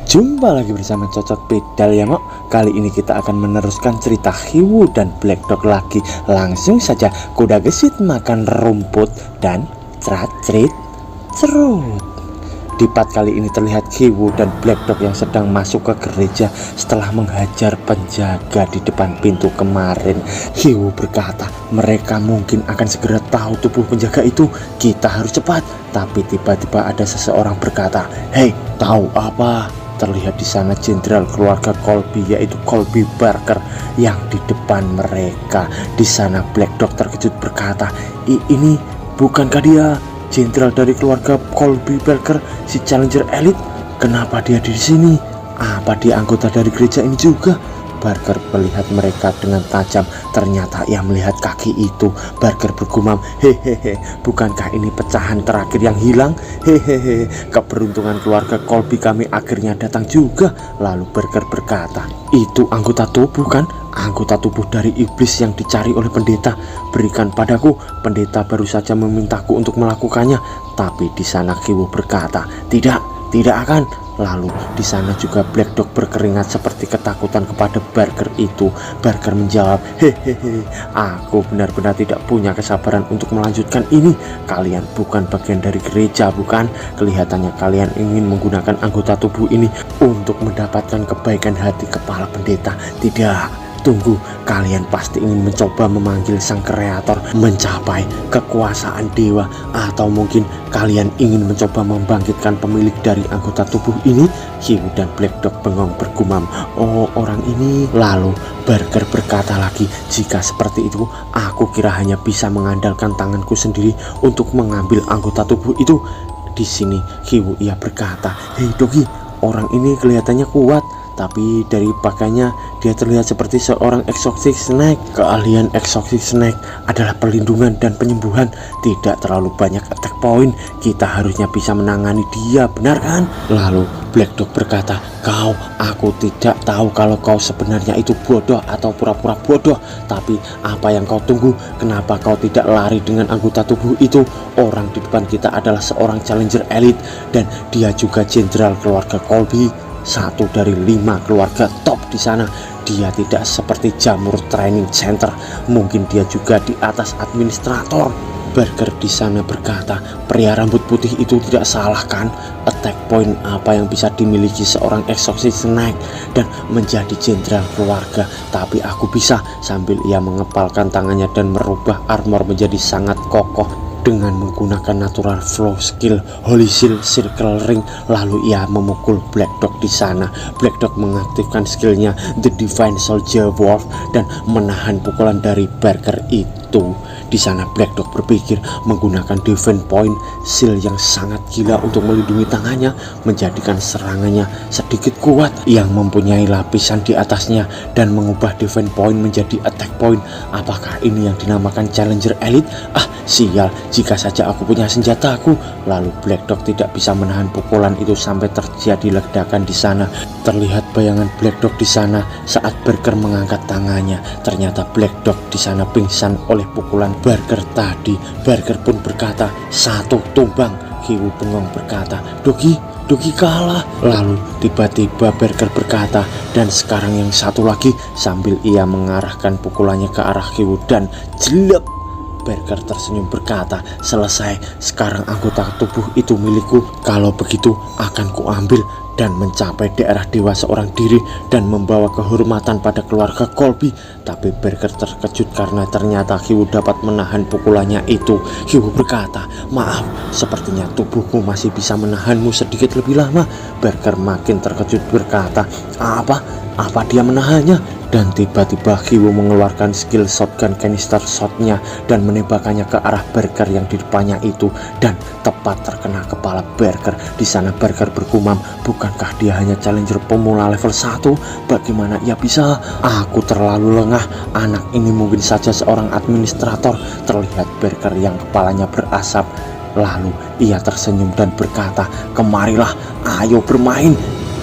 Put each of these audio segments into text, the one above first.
Jumpa lagi bersama Cocok Pedal ya Mok. Kali ini kita akan meneruskan cerita Hiwu dan Black Dog lagi. Langsung saja, kuda gesit makan rumput dan cerat-cerit cerut. Di part kali ini terlihat Hiwu dan Black Dog yang sedang masuk ke gereja setelah menghajar penjaga di depan pintu kemarin. Hiwu berkata mereka mungkin akan segera tahu tubuh penjaga itu. Kita harus cepat. Tapi tiba-tiba ada seseorang berkata, "Hei, tahu apa?" Terlihat di sana jenderal keluarga Colby, yaitu Colby Barker yang di depan mereka. Di sana Black Dog terkejut berkata, "Ini bukankah dia jenderal dari keluarga Colby Barker, si Challenger Elite? Kenapa dia di sini? Apa dia anggota dari gereja ini juga?" Barker melihat mereka dengan tajam. Ternyata ia melihat kaki itu. Barker bergumam, "Hehehe, bukankah ini pecahan terakhir yang hilang? Hehehe, keberuntungan keluarga Colby kami akhirnya datang juga." Lalu Barker berkata, "Itu anggota tubuh kan? Anggota tubuh dari iblis yang dicari oleh pendeta. Berikan padaku. Pendeta baru saja memintaku untuk melakukannya." Tapi di sana Hiwu berkata, Tidak akan." Lalu di sana juga Black Dog berkeringat seperti ketakutan kepada Barker itu. Barker menjawab, "Hehehe, aku benar-benar tidak punya kesabaran untuk melanjutkan ini. Kalian bukan bagian dari gereja, bukan? Kelihatannya kalian ingin menggunakan anggota tubuh ini untuk mendapatkan kebaikan hati kepala pendeta. Tidak. Tunggu, kalian pasti ingin mencoba memanggil sang kreator, mencapai kekuasaan dewa, atau mungkin kalian ingin mencoba membangkitkan pemilik dari anggota tubuh ini." Hiwu dan Black Dog bengong bergumam, "Oh, orang ini." Lalu Barker berkata lagi, "Jika seperti itu, aku kira hanya bisa mengandalkan tanganku sendiri untuk mengambil anggota tubuh itu." Di sini Hiwu ia berkata, "Hei Dogi, orang ini kelihatannya kuat, tapi dari pakaiannya dia terlihat seperti seorang exotic snake. Keahlian exotic snake adalah perlindungan dan penyembuhan. Tidak terlalu banyak attack point. Kita harusnya bisa menangani dia, benar kan?" Lalu Black Dog berkata, Aku tidak tahu kalau kau sebenarnya itu bodoh atau pura-pura bodoh. Tapi apa yang kau tunggu? Kenapa kau tidak lari dengan anggota tubuh itu? Orang di depan kita adalah seorang Challenger Elite, dan dia juga jenderal keluarga Colby, satu dari 5 keluarga top di sana. Dia tidak seperti jamur training center. Mungkin dia juga di atas administrator." Barker di sana berkata, "Pria rambut putih itu tidak salah kan? Attack point apa yang bisa dimiliki seorang exotic snake dan menjadi jenderal keluarga? Tapi aku bisa." Sambil ia mengepalkan tangannya dan merubah armor menjadi sangat kokoh dengan menggunakan natural flow skill Holy Seal Circle Ring. Lalu ia memukul Black Dog di sana. Black Dog mengaktifkan skillnya The Divine Soldier Wolf dan menahan pukulan dari Barker itu. Di sana Black Dog berpikir menggunakan Divine Point Seal yang sangat gila untuk melindungi tangannya, menjadikan serangannya sedikit kuat yang mempunyai lapisan di atasnya dan mengubah Divine Point menjadi Attack Point. Apakah ini yang dinamakan Challenger Elite? Sial, jika saja aku punya senjataku. Lalu Black Dog tidak bisa menahan pukulan itu sampai terjadi ledakan di sana. Terlihat bayangan Black Dog di sana saat Barker mengangkat tangannya. Ternyata Black Dog di sana pingsan oleh pukulan Barker tadi. Barker pun berkata, "Satu tumbang." Hiwu bengong berkata, Dogi kalah." Lalu tiba-tiba Barker berkata, "Dan sekarang yang satu lagi," sambil ia mengarahkan pukulannya ke arah Hiwu dan jelek. Barker tersenyum berkata, "Selesai, sekarang anggota tubuh itu milikku. Kalau begitu akan kuambil dan mencapai daerah dewa seorang diri dan membawa kehormatan pada keluarga Colby." Tapi Barker terkejut karena ternyata Hiwu dapat menahan pukulannya itu. Hiwu berkata, "Maaf, sepertinya tubuhku masih bisa menahanmu sedikit lebih lama." Barker makin terkejut berkata, Apa dia menahannya?" Dan tiba-tiba Hiwu mengeluarkan skill shotgun canister shotnya dan menembakkannya ke arah Barker yang di depannya itu, dan tepat terkena kepala Barker. Di sana Barker bergumam, "Bukankah dia hanya challenger pemula level 1? Bagaimana ia bisa? Aku terlalu lengah. Anak ini mungkin saja seorang administrator." Terlihat Barker yang kepalanya berasap. Lalu ia tersenyum dan berkata, "Kemarilah, ayo bermain."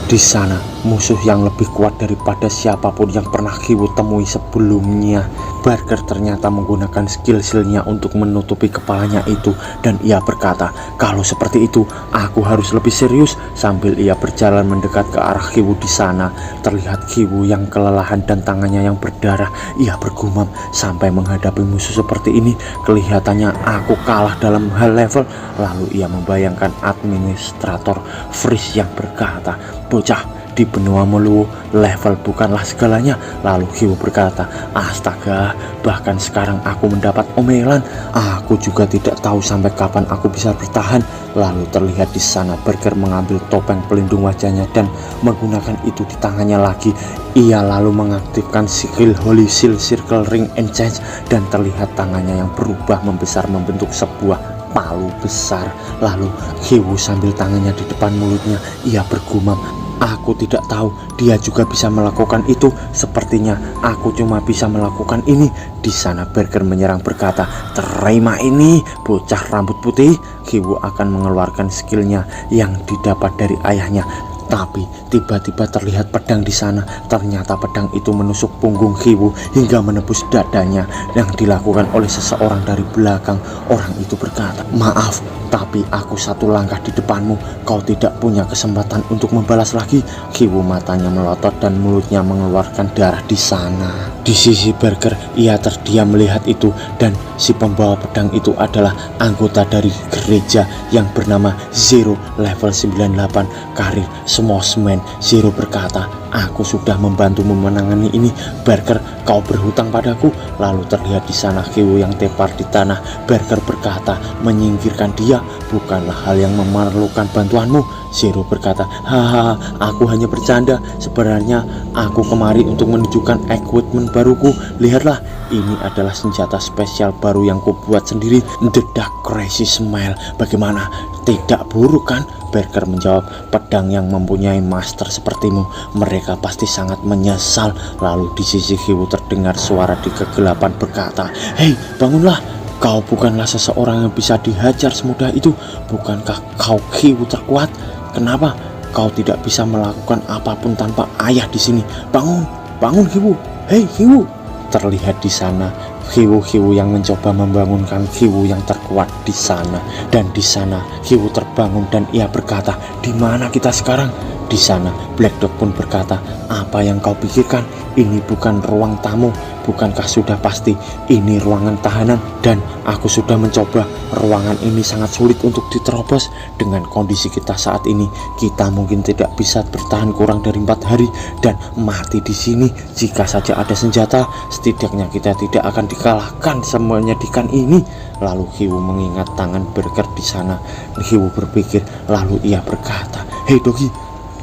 Di sana musuh yang lebih kuat daripada siapapun yang pernah Hiwu temui sebelumnya. Barker ternyata menggunakan skill-skillnya untuk menutupi kepalanya itu, dan ia berkata, kalau seperti itu aku harus lebih serius. Sambil ia berjalan mendekat ke arah Hiwu di sana, terlihat Hiwu yang kelelahan dan tangannya yang berdarah. Ia bergumam, sampai menghadapi musuh seperti ini kelihatannya aku kalah dalam hal level. Lalu ia membayangkan administrator Freeze yang berkata, bocah, di benua Meluo level bukanlah segalanya. Lalu Hiwu berkata, astaga, bahkan sekarang aku mendapat omelan. Aku juga tidak tahu sampai kapan aku bisa bertahan. Lalu terlihat di sana Barker mengambil topeng pelindung wajahnya dan menggunakan itu di tangannya lagi. Ia lalu mengaktifkan skill Holy Seal Circle Ring and Change, dan terlihat tangannya yang berubah membesar membentuk sebuah palu besar. Lalu Hiwu sambil tangannya di depan mulutnya, ia bergumam, aku tidak tahu dia juga bisa melakukan itu. Sepertinya aku cuma bisa melakukan ini. Di sana Barker menyerang berkata, terima ini bocah rambut putih. Hiwu akan mengeluarkan skillnya yang didapat dari ayahnya. Tapi tiba-tiba terlihat pedang di sana. Ternyata pedang itu menusuk punggung Hiwu hingga menembus dadanya, yang dilakukan oleh seseorang dari belakang. Orang itu berkata, maaf, tapi aku satu langkah di depanmu. Kau tidak punya kesempatan untuk membalas lagi. Hiwu matanya melotot dan mulutnya mengeluarkan darah di sana. Di sisi Barker, ia terdiam melihat itu, dan si pembawa pedang itu adalah anggota dari gereja yang bernama Zero level 98 karir Smosman. Zero berkata, aku sudah membantumu menangani ini, Barker, kau berhutang padaku. Lalu terlihat di sana Hiwu yang tepar di tanah. Barker berkata, menyingkirkan dia bukanlah hal yang memerlukan bantuanmu. Zero berkata, haha, aku hanya bercanda. Sebenarnya aku kemari untuk menunjukkan equipment baruku. Lihatlah, ini adalah senjata spesial baru yang kubuat sendiri, The Dark Crazy Smile. Bagaimana? Tidak buruk kan? Barker menjawab, pedang yang mempunyai master sepertimu, mereka pasti sangat menyesal. Lalu di sisi Hiwu terdengar suara di kegelapan berkata, hei, bangunlah. Kau bukanlah seseorang yang bisa dihajar semudah itu. Bukankah kau Hiwu terkuat? Kenapa kau tidak bisa melakukan apapun tanpa ayah di sini? Bangun, bangun Hiwu. Hei Hiwu. Terlihat di sana Hiwu-Hiwu yang mencoba membangunkan Hiwu yang terkuat di sana. Dan di sana Hiwu terbangun dan ia berkata, di mana kita sekarang? Di sana Black Dog pun berkata, apa yang kau pikirkan? Ini bukan ruang tamu. Bukankah sudah pasti ini ruangan tahanan? Dan aku sudah mencoba. Ruangan ini sangat sulit untuk diterobos. Dengan kondisi kita saat ini, kita mungkin tidak bisa bertahan kurang dari 4 hari dan mati di sini. Jika saja ada senjata, setidaknya kita tidak akan dikalahkan menyedihkan ini. Lalu Hiwu mengingat tangan Barker di sana. Hiwu berpikir, lalu ia berkata, hei Dogi,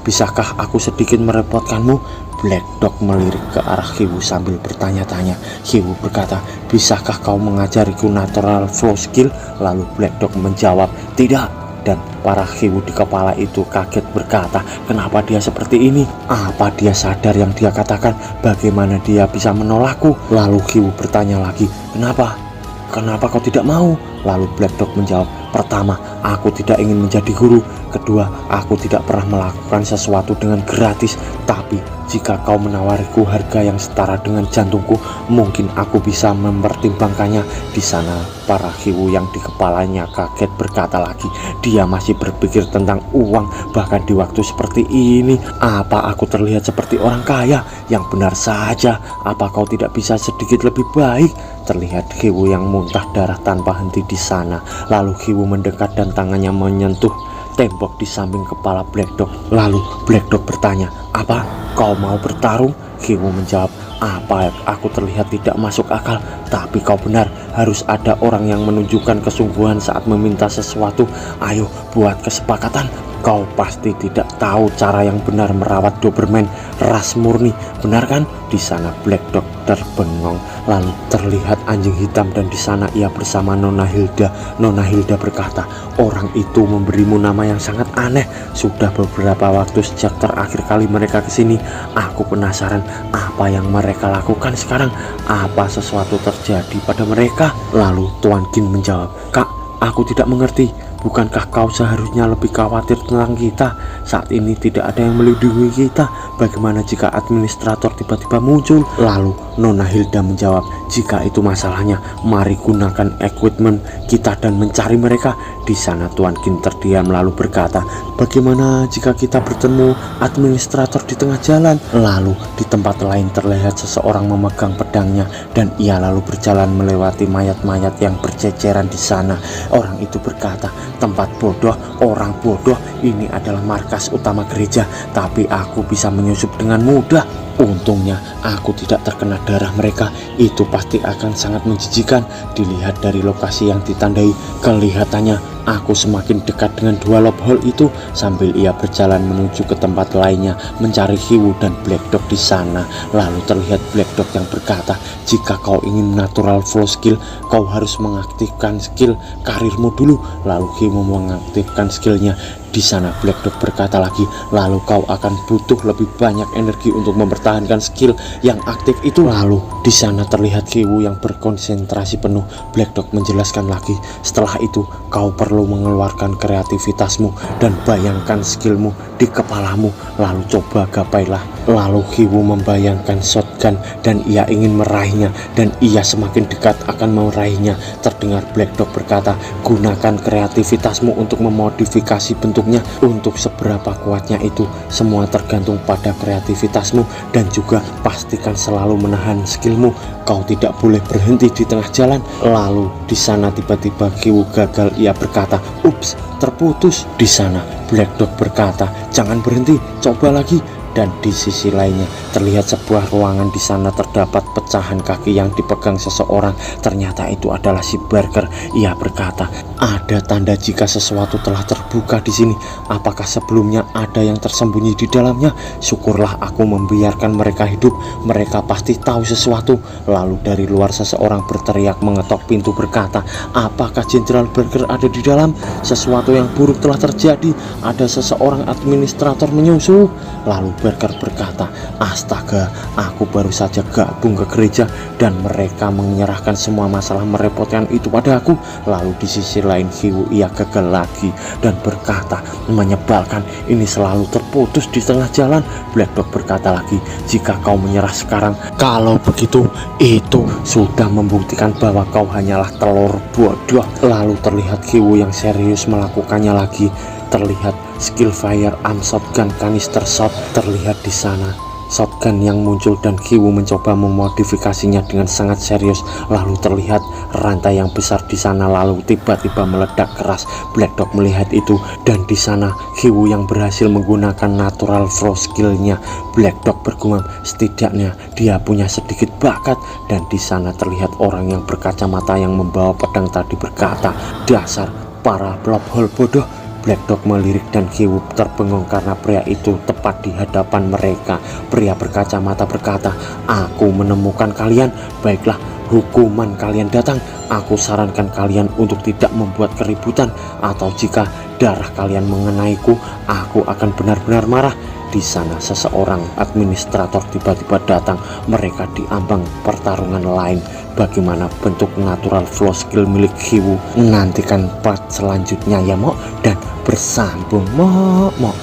bisakah aku sedikit merepotkanmu? Black Dog melirik ke arah Hiwu sambil bertanya-tanya. Hiwu berkata, bisakah kau mengajariku natural flow skill? Lalu Black Dog menjawab, tidak. Dan para Hiwu di kepala itu kaget berkata, kenapa dia seperti ini? Apa dia sadar yang dia katakan? Bagaimana dia bisa menolakku? Lalu Hiwu bertanya lagi, kenapa? Kenapa kau tidak mau? Lalu Black Dog menjawab, pertama, aku tidak ingin menjadi guru. Kedua, aku tidak pernah melakukan sesuatu dengan gratis. Tapi jika kau menawariku harga yang setara dengan jantungku, mungkin aku bisa mempertimbangkannya. Di sana para Hiwu yang di kepalanya kaget berkata lagi, dia masih berpikir tentang uang. Bahkan di waktu seperti ini, apa aku terlihat seperti orang kaya? Yang benar saja, apa kau tidak bisa sedikit lebih baik? Terlihat Hiwu yang muntah darah tanpa henti di sana. Lalu Hiwu mendekat dan tangannya menyentuh tembok di samping kepala Black Dog. Lalu Black Dog bertanya, apa kau mau bertarung? Hiwu menjawab, apa aku terlihat tidak masuk akal? Tapi kau benar, harus ada orang yang menunjukkan kesungguhan saat meminta sesuatu. Ayo buat kesepakatan. Kau pasti tidak tahu cara yang benar merawat Doberman ras murni, benar kan? Di sana Black Dog terbengong. Lalu terlihat anjing hitam dan di sana ia bersama Nona Hilda. Nona Hilda berkata, orang itu memberimu nama yang sangat aneh. Sudah beberapa waktu sejak terakhir kali mereka kesini. Aku penasaran apa yang mereka lakukan sekarang. Apa sesuatu terjadi pada mereka? Lalu Tuan Gin menjawab, Kak, aku tidak mengerti. bukankah kau seharusnya lebih khawatir tentang kita? Saat ini tidak ada yang melindungi kita. Bagaimana jika administrator tiba-tiba muncul? Lalu Nona Hilda menjawab, jika itu masalahnya, mari gunakan equipment kita dan mencari mereka. Di sana Tuan Kin terdiam lalu berkata, bagaimana jika kita bertemu administrator di tengah jalan? Lalu di tempat lain terlihat seseorang memegang pedangnya dan ia lalu berjalan melewati mayat-mayat yang berceceran di sana. Orang itu berkata, tempat bodoh, orang bodoh, ini adalah markas utama gereja, tapi aku bisa menyusup dengan mudah. Untungnya aku tidak terkena darah mereka. Itu pasti akan sangat menjijikan. Dilihat dari lokasi yang ditandai, kelihatannya aku semakin dekat dengan dua loophole itu. Sambil ia berjalan menuju ke tempat lainnya mencari Hiwu dan Black Dog di sana. Lalu terlihat Black Dog yang berkata, jika kau ingin natural flow skill, kau harus mengaktifkan skill karirmu dulu. Lalu Hiwu mengaktifkan skillnya. Di sana Black Dog berkata lagi, lalu kau akan butuh lebih banyak energi untuk mempertahankan skill yang aktif itu. Lalu di sana terlihat Hiwu yang berkonsentrasi penuh. Black Dog menjelaskan lagi, setelah itu kau perlu mengeluarkan kreativitasmu dan bayangkan skillmu di kepalamu. Lalu coba gapailah. Lalu Hiwu membayangkan shotgun dan ia ingin meraihnya, dan ia semakin dekat akan meraihnya. Terdengar Black Dog berkata, gunakan kreativitasmu untuk memodifikasi bentuknya. Untuk seberapa kuatnya itu semua tergantung pada kreativitasmu, dan juga pastikan selalu menahan skillmu. Kau tidak boleh berhenti di tengah jalan. Lalu di sana tiba-tiba Hiwu gagal. Ia berkata, ups, terputus. Di sana Black Dog berkata, jangan berhenti, coba lagi. Dan di sisi lainnya terlihat sebuah ruangan. Di sana terdapat pecahan kaki yang dipegang seseorang. Ternyata itu adalah si Burger. Ia berkata, ada tanda jika sesuatu telah terbuka di sini. Apakah sebelumnya ada yang tersembunyi di dalamnya? Syukurlah aku membiarkan mereka hidup. Mereka pasti tahu sesuatu. Lalu dari luar seseorang berteriak mengetok pintu berkata, apakah Jenderal Burger ada di dalam? Sesuatu yang buruk telah terjadi. Ada seseorang administrator menyusup. Lalu Burger berkata, astaga, aku baru saja gabung ke gereja dan mereka menyerahkan semua masalah merepotkan itu pada aku. Lalu di sisi lain Hiwu ia gagal lagi dan berkata, menyebalkan, ini selalu terputus di tengah jalan. Black Dog berkata lagi, jika kau menyerah sekarang, kalau begitu itu sudah membuktikan bahwa kau hanyalah telur bodoh. Lalu terlihat Hiwu yang serius melakukannya lagi. Terlihat skill firearm shotgun canister shot terlihat di sana. Shotgun yang muncul dan Hiwu mencoba memodifikasinya dengan sangat serius. Lalu terlihat rantai yang besar di sana lalu tiba-tiba meledak keras. Black Dog melihat itu dan di sana Hiwu yang berhasil menggunakan natural flow skillnya. Black Dog bergumam, setidaknya dia punya sedikit bakat. Dan di sana terlihat orang yang berkacamata yang membawa pedang tadi berkata, dasar para loophole bodoh. Black Dog melirik dan Hiwu terbengong karena pria itu tepat di hadapan mereka. Pria berkacamata berkata, aku menemukan kalian. Baiklah, hukuman kalian datang. Aku sarankan kalian untuk tidak membuat keributan, atau jika darah kalian mengenaiku, aku akan benar-benar marah. Di sana seseorang administrator tiba-tiba datang. Mereka diambang pertarungan lain. Bagaimana bentuk natural flow skill milik Hiwu? Nantikan part selanjutnya ya Mok, dan bersambung Mok.